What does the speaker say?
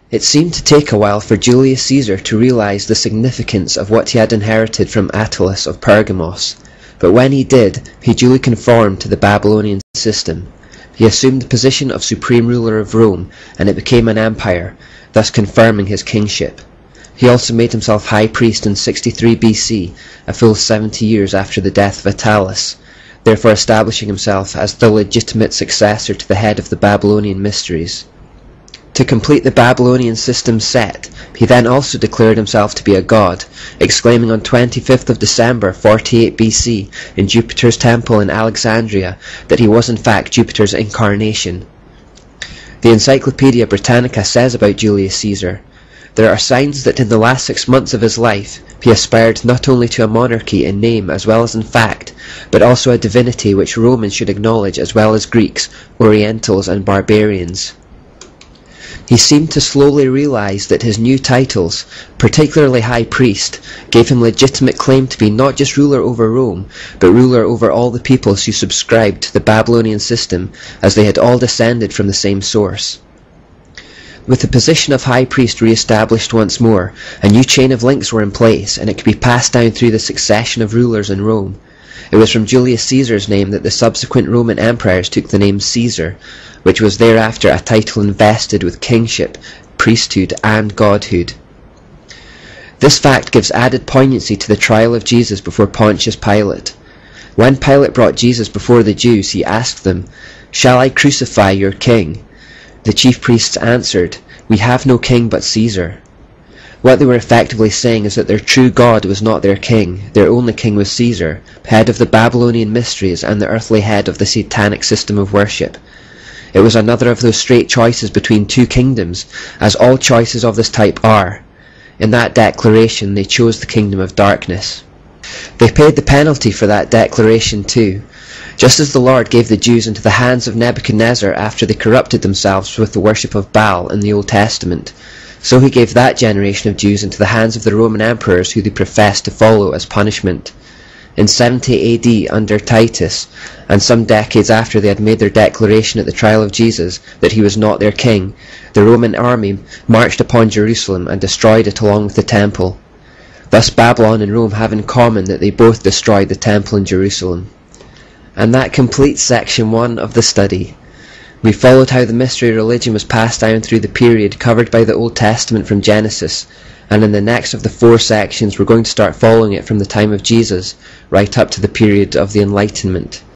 It seemed to take a while for Julius Caesar to realize the significance of what he had inherited from Attalus of Pergamos, but when he did, he duly conformed to the Babylonian system. He assumed the position of supreme ruler of Rome, and it became an empire, thus confirming his kingship. He also made himself high priest in 63 BC, a full 70 years after the death of Attalus, therefore establishing himself as the legitimate successor to the head of the Babylonian mysteries. To complete the Babylonian system set, he then also declared himself to be a god, exclaiming on 25th of December 48 BC in Jupiter's temple in Alexandria that he was in fact Jupiter's incarnation. The Encyclopaedia Britannica says about Julius Caesar, "There are signs that in the last 6 months of his life he aspired not only to a monarchy in name as well as in fact, but also a divinity which Romans should acknowledge as well as Greeks, Orientals and barbarians." He seemed to slowly realize that his new titles, particularly High Priest, gave him legitimate claim to be not just ruler over Rome, but ruler over all the peoples who subscribed to the Babylonian system, as they had all descended from the same source. With the position of High Priest re-established once more, a new chain of links were in place, and it could be passed down through the succession of rulers in Rome. It was from Julius Caesar's name that the subsequent Roman emperors took the name Caesar, which was thereafter a title invested with kingship, priesthood and godhood. This fact gives added poignancy to the trial of Jesus before Pontius Pilate. When Pilate brought Jesus before the Jews, he asked them, "Shall I crucify your king?" The chief priests answered, "We have no king but Caesar." What they were effectively saying is that their true God was not their king, their only king was Caesar, head of the Babylonian mysteries and the earthly head of the satanic system of worship. It was another of those straight choices between two kingdoms, as all choices of this type are. In that declaration they chose the kingdom of darkness. They paid the penalty for that declaration too. Just as the Lord gave the Jews into the hands of Nebuchadnezzar after they corrupted themselves with the worship of Baal in the Old Testament, so he gave that generation of Jews into the hands of the Roman emperors who they professed to follow as punishment. In 70 AD under Titus, and some decades after they had made their declaration at the trial of Jesus that he was not their king, the Roman army marched upon Jerusalem and destroyed it along with the temple. Thus Babylon and Rome have in common that they both destroyed the temple in Jerusalem. And that completes section 1 of the study. We followed how the mystery religion was passed down through the period covered by the Old Testament from Genesis, and in the next of the 4 sections we're going to start following it from the time of Jesus right up to the period of the Enlightenment.